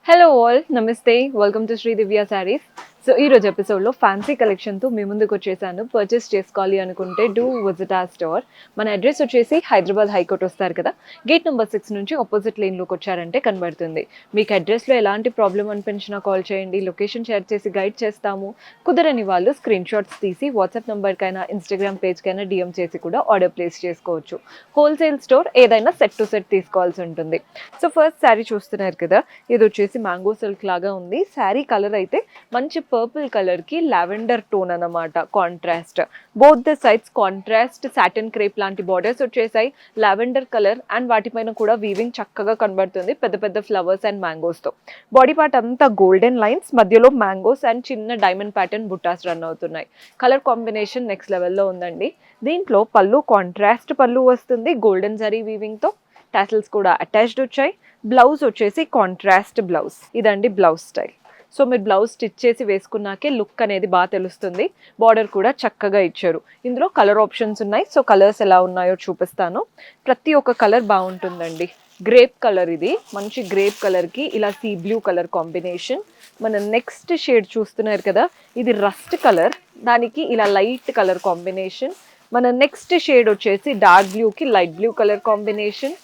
Hello all, namaste. Welcome to Sri Divya sarees. So ఈ రోజు ఎపిసోడ్లో ఫ్యాన్సీ కలెక్షన్తో మీ ముందుకు వచ్చేసాను. పర్చేస్ చేసుకోవాలి అనుకుంటే డూ విజిట్ ఆ స్టోర్. మన అడ్రస్ వచ్చేసి హైదరాబాద్ హైకోర్ట్ వస్తారు కదా, గేట్ నెంబర్ 6 నుంచి ఆపోజిట్ లేన్లోకి వచ్చారంటే కనబడుతుంది. మీకు అడ్రస్లో ఎలాంటి ప్రాబ్లం అనిపించినా కాల్ చేయండి, లొకేషన్ షేర్ చేసి గైడ్ చేస్తాము. కుదరని వాళ్ళు స్క్రీన్ షాట్స్ తీసి వాట్సాప్ నెంబర్కైనా ఇన్స్టాగ్రామ్ పేజ్కైనా డిఎం చేసి కూడా ఆర్డర్ ప్లేస్ చేసుకోవచ్చు. హోల్సేల్ స్టోర్, ఏదైనా సెట్ టు సెట్ తీసుకోవాల్సి ఉంటుంది. సో ఫస్ట్ శారీ చూస్తున్నారు కదా, ఇది వచ్చేసి మ్యాంగో సిల్క్ లాగా ఉంది. శారీ కలర్ అయితే మంచి పర్పుల్ కలర్ కి లావెండర్ టోన్ అన్నమాట, contrast. Both the sides contrast satin crepe లాంటి బార్డర్స్ వచ్చేసాయి. లావెండర్ కలర్ అండ్ వాటిపైన కూడా వీవింగ్ చక్కగా కనబడుతుంది, పెద్ద పెద్ద ఫ్లవర్స్ అండ్ మ్యాంగోస్ తో. బాడీ పార్ట్ అంతా గోల్డెన్ లైన్స్, మధ్యలో మ్యాంగోస్ అండ్ చిన్న డైమండ్ ప్యాటర్న్ బుట్టాస్ రన్ అవుతున్నాయి. కలర్ కాంబినేషన్ నెక్స్ట్ లెవెల్లో ఉందండి. దీంట్లో పళ్ళు కాంట్రాస్ట్ పళ్ళు వస్తుంది, గోల్డెన్ జరీ వీవింగ్ తో. టాసిల్స్ కూడా అటాచ్డ్ వచ్చాయి. బ్లౌజ్ వచ్చేసి కాంట్రాస్ట్ బ్లౌజ్. ఇదండి బ్లౌజ్ స్టైల్. సో మీరు బ్లౌజ్ స్టిచ్ చేసి వేసుకున్నాకే లుక్ అనేది బాగా తెలుస్తుంది. బార్డర్ కూడా చక్కగా ఇచ్చారు. ఇందులో కలర్ ఆప్షన్స్ ఉన్నాయి. సో కలర్స్ ఎలా ఉన్నాయో చూపిస్తాను. ప్రతి ఒక్క కలర్ బాగుంటుందండి. గ్రేప్ కలర్, ఇది మంచి గ్రేప్ కలర్కి ఇలా సీ బ్లూ కలర్ కాంబినేషన్. మన నెక్స్ట్ షేడ్ చూస్తున్నారు కదా, ఇది రస్ట్ కలర్, దానికి ఇలా లైట్ కలర్ కాంబినేషన్. మన నెక్స్ట్ షేడ్ వచ్చేసి డార్క్ బ్లూకి light blue colour combination.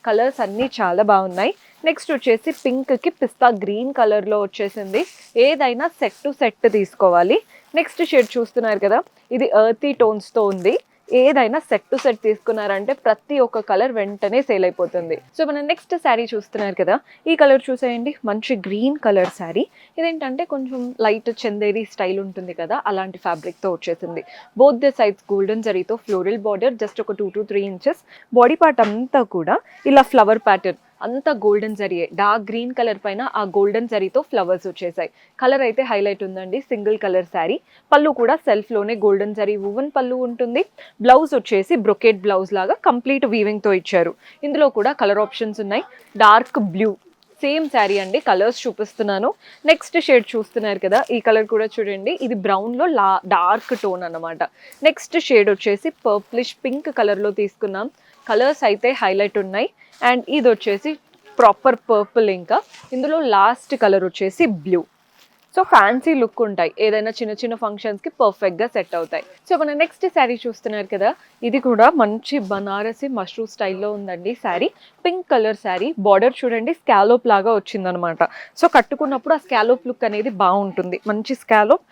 Colours అన్నీ చాలా బాగున్నాయి. నెక్స్ట్ వచ్చేసి పింక్కి పిస్తా గ్రీన్ కలర్లో వచ్చేసింది. ఏదైనా సెట్ టు సెట్ తీసుకోవాలి. నెక్స్ట్ షేడ్ చూస్తున్నారు కదా, ఇది ఎర్తీ టోన్స్తో ఉంది. ఏదైనా సెట్ టు సెట్ తీసుకున్నారంటే ప్రతి ఒక్క కలర్ వెంటనే సేల్ అయిపోతుంది. సో మన నెక్స్ట్ శారీ చూస్తున్నారు కదా, ఈ కలర్ చూసేయండి, మంచి గ్రీన్ కలర్ శారీ. ఇదేంటంటే కొంచెం లైట్ చందేరి స్టైల్ ఉంటుంది కదా, అలాంటి ఫ్యాబ్రిక్తో వచ్చేసింది. బోత్ ద సైడ్స్ గోల్డెన్ జరీతో ఫ్లోరల్ బార్డర్, జస్ట్ ఒక 2 to 3 inches. బాడీ పార్ట్ అంతా కూడా ఇలా ఫ్లవర్ ప్యాటర్న్, అంతా గోల్డెన్ జరీయే. డార్క్ గ్రీన్ కలర్ పైన ఆ గోల్డెన్ జరీతో ఫ్లవర్స్ వచ్చేసాయి. కలర్ అయితే హైలైట్ ఉందండి. Single colour sari. పళ్ళు కూడా సెల్ఫ్ లోనే గోల్డెన్ జరీ వువెన్ పళ్ళు ఉంటుంది. బ్లౌజ్ వచ్చేసి బ్రొకెట్ బ్లౌజ్ లాగా కంప్లీట్ వీవింగ్ తో ఇచ్చారు. ఇందులో కూడా కలర్ ఆప్షన్స్ ఉన్నాయి. డార్క్ బ్లూ, సేమ్ శారీ అండి. కలర్స్ చూపిస్తున్నాను. నెక్స్ట్ షేడ్ చూస్తున్నారు కదా, ఈ కలర్ కూడా చూడండి, ఇది బ్రౌన్ లో డార్క్ టోన్ అన్నమాట. నెక్స్ట్ షేడ్ వచ్చేసి పర్ప్లిష్ పింక్ కలర్ లో తీసుకున్నాం. కలర్స్ అయితే హైలైట్ ఉన్నాయి. అండ్ ఇది వచ్చేసి ప్రాపర్ పర్పుల్. ఇంకా ఇందులో లాస్ట్ కలర్ వచ్చేసి బ్లూ. సో ఫ్యాన్సీ లుక్ ఉంటాయి, ఏదైనా చిన్న చిన్న ఫంక్షన్స్కి పర్ఫెక్ట్గా సెట్ అవుతాయి. సో మన నెక్స్ట్ శారీ చూస్తున్నారు కదా, ఇది కూడా మంచి బనారసి మష్రూ స్టైల్లో ఉందండి sari. Pink colour sari. Border చూడండి, స్కాలోప్ లాగా వచ్చిందనమాట. సో కట్టుకున్నప్పుడు ఆ స్కాలోప్ లుక్ అనేది బాగుంటుంది. మంచి స్కాలోప్,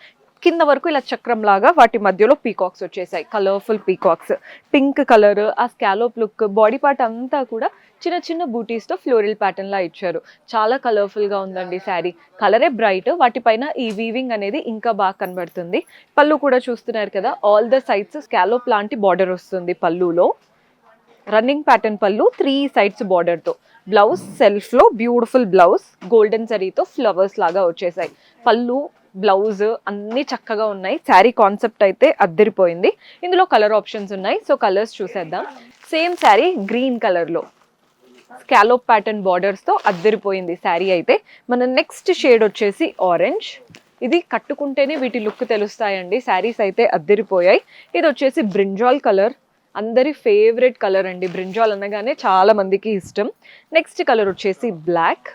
కింద వరకు ఇలా చక్రం లాగా, వాటి మధ్యలో పీకాక్స్ వచ్చేసాయి, కలర్ఫుల్ పీకాక్స్. పింక్ కలర్, ఆ స్కాలోప్ లుక్. బాడీ పార్ట్ అంతా కూడా చిన్న చిన్న బూటీస్తో ఫ్లోరల్ ప్యాటర్న్ లా ఇచ్చారు. చాలా కలర్ఫుల్గా ఉందండి శారీ. కలరే బ్రైట్, వాటిపైన ఈ వీవింగ్ అనేది ఇంకా బాగా కనబడుతుంది. పళ్ళు కూడా చూస్తున్నారు కదా, ఆల్ ద సైడ్స్ స్కాలోప్ లాంటి బార్డర్ వస్తుంది పళ్ళులో. రన్నింగ్ ప్యాటర్న్ పళ్ళు, 3 sides బార్డర్తో. బ్లౌజ్ సెల్ఫ్లో బ్యూటిఫుల్ బ్లౌజ్, గోల్డెన్ జరీతో ఫ్లవర్స్ లాగా వచ్చేసాయి. పళ్ళు, బ్లౌజ్ అన్నీ చక్కగా ఉన్నాయి. శారీ కాన్సెప్ట్ అయితే అద్దరిపోయింది. ఇందులో కలర్ ఆప్షన్స్ ఉన్నాయి. సో కలర్స్ చూసేద్దాం. సేమ్ శారీ గ్రీన్ కలర్లో స్కాలోప్ ప్యాటర్న్ బార్డర్స్తో అద్దరిపోయింది శారీ అయితే. మన నెక్స్ట్ షేడ్ వచ్చేసి ఆరెంజ్. ఇది కట్టుకుంటేనే వీటి లుక్ తెలుస్తాయండి. శారీస్ అయితే అద్దరిపోయాయి. ఇది వచ్చేసి బ్రింజాల్ కలర్, అందరి ఫేవరెట్ కలర్ అండి. బ్రింజాల్ అనగానే చాలా మందికి ఇష్టం. నెక్స్ట్ కలర్ వచ్చేసి బ్లాక్.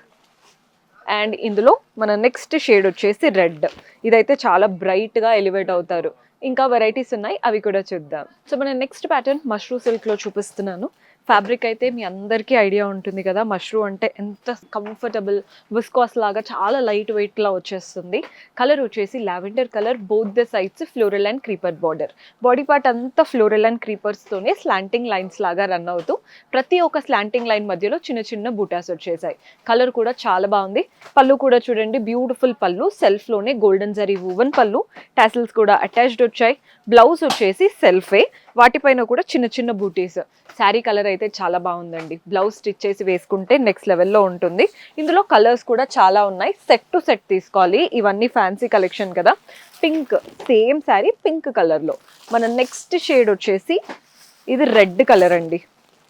అండ్ ఇందులో మన నెక్స్ట్ షేడ్ వచ్చేసి రెడ్. ఇదైతే చాలా బ్రైట్గా ఎలివేట్ అవుతారు. ఇంకా వెరైటీస్ ఉన్నాయి, అవి కూడా చూద్దాం. సో మన నెక్స్ట్ ప్యాటర్న్ మష్రూ సిల్క్లో చూపిస్తున్నాను. ఫ్యాబ్రిక్ అయితే మీ అందరికీ ఐడియా ఉంటుంది కదా, మష్రూ అంటే ఎంత కంఫర్టబుల్, విస్కాస్ లాగా చాలా లైట్ వెయిట్లా వచ్చేస్తుంది. కలర్ వచ్చేసి lavender colour. Both the sides floral and creeper border. Body part అంతా ఫ్లోరల్ అండ్ క్రీపర్స్తోనే స్లాంటింగ్ లైన్స్ లాగా రన్ అవుతూ, ప్రతి ఒక్క స్లాంటింగ్ లైన్ మధ్యలో చిన్న చిన్న బూటాస్ వచ్చేసాయి. కలర్ కూడా చాలా బాగుంది. పళ్ళు కూడా చూడండి, బ్యూటిఫుల్ పళ్ళు, సెల్ఫ్లోనే గోల్డెన్ జరీ వువెన్ పళ్ళు. టాసిల్స్ కూడా అటాచ్డ్ వచ్చాయి. బ్లౌజ్ వచ్చేసి సెల్ఫే, వాటిపైన కూడా చిన్న చిన్న బూటీస్. శారీ కలర్ అయితే చాలా బాగుందండి. బ్లౌజ్ స్టిచ్ చేసి వేసుకుంటే నెక్స్ట్ లెవెల్లో ఉంటుంది. ఇందులో కలర్స్ కూడా చాలా ఉన్నాయి. సెట్ టు సెట్ తీసుకోవాలి, ఇవన్నీ ఫ్యాన్సీ కలెక్షన్ కదా. పింక్, సేమ్ శారీ పింక్ కలర్లో. మన నెక్స్ట్ షేడ్ వచ్చేసి ఇది రెడ్ కలర్ అండి,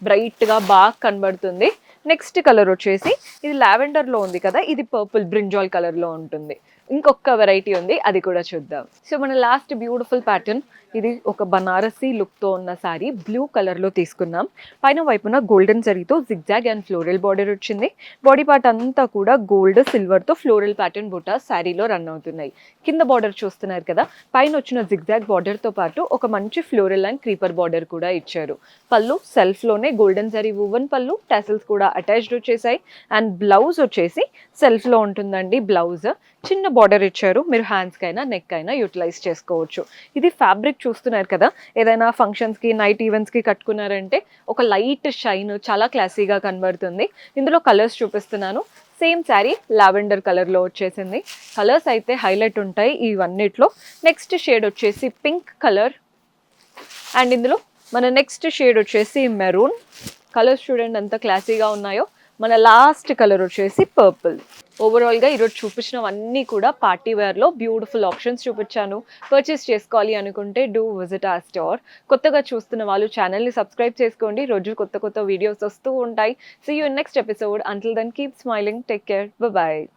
బ్రైట్గా బాగా కనబడుతుంది. నెక్స్ట్ కలర్ వచ్చేసి ఇది లావెండర్లో ఉంది కదా, ఇది పర్పుల్ బ్రింజాల్ కలర్లో ఉంటుంది. ఇంకొక వెరైటీ ఉంది, అది కూడా చూద్దాం. సో మన లాస్ట్ బ్యూటిఫుల్ ప్యాటర్న్, ఇది ఒక బనారసీ లుక్తో ఉన్న శారీ, బ్లూ కలర్లో తీసుకున్నాం. పైన వైపున గోల్డెన్ జరీతో జిగ్జాగ్ అండ్ ఫ్లోరల్ బార్డర్ వచ్చింది. బాడీ పార్ట్ అంతా కూడా గోల్డ్ సిల్వర్తో ఫ్లోరల్ ప్యాటర్న్ బుటా శారీలో రన్ అవుతున్నాయి. కింద బార్డర్ చూస్తున్నారు కదా, పైన వచ్చిన జిగ్జాగ్ బార్డర్తో పాటు ఒక మంచి ఫ్లోరల్ అండ్ క్రీపర్ బార్డర్ కూడా ఇచ్చారు. పళ్ళు సెల్ఫ్లోనే గోల్డెన్ జరీ వువెన్ పళ్ళు, టాసిల్స్ కూడా అటాచ్డ్ వచ్చేసాయి. అండ్ బ్లౌజ్ వచ్చేసి సెల్ఫ్లో ఉంటుందండి. బ్లౌజ్ చిన్న బార్డర్ ఇచ్చారు, మీరు హ్యాండ్స్కి అయినా నెక్ అయినా యూటిలైజ్ చేసుకోవచ్చు. ఇది ఫ్యాబ్రిక్ చూస్తున్నారు కదా, ఏదైనా ఫంక్షన్స్కి నైట్ ఈవెంట్స్కి కట్టుకున్నారంటే ఒక లైట్ షైన్ చాలా క్లాసీగా కనబడుతుంది. ఇందులో కలర్స్ చూపిస్తున్నాను. సేమ్ శారీ లావెండర్ కలర్లో వచ్చేసింది. కలర్స్ అయితే హైలైట్ ఉంటాయి ఇవన్నిట్లో. నెక్స్ట్ షేడ్ వచ్చేసి పింక్ కలర్, అండ్ ఇందులో మన నెక్స్ట్ షేడ్ వచ్చేసి మెరూన్. కలర్స్ చూడండి ఎంత క్లాసీగా ఉన్నాయో. మన లాస్ట్ కలర్ వచ్చేసి పర్పుల్. ఓవరాల్గా ఈరోజు చూపించినవన్నీ కూడా పార్టీ వేర్లో బ్యూటిఫుల్ ఆప్షన్స్ చూపించాను. పర్చేస్ చేసుకోవాలి అనుకుంటే డూ విజిట్ ఆ స్టోర్. కొత్తగా చూస్తున్న వాళ్ళు ఛానల్ని సబ్స్క్రైబ్ చేసుకోండి, రోజు కొత్త కొత్త వీడియోస్ వస్తూ ఉంటాయి. See you in next episode. Until then keep smiling, take care, bye.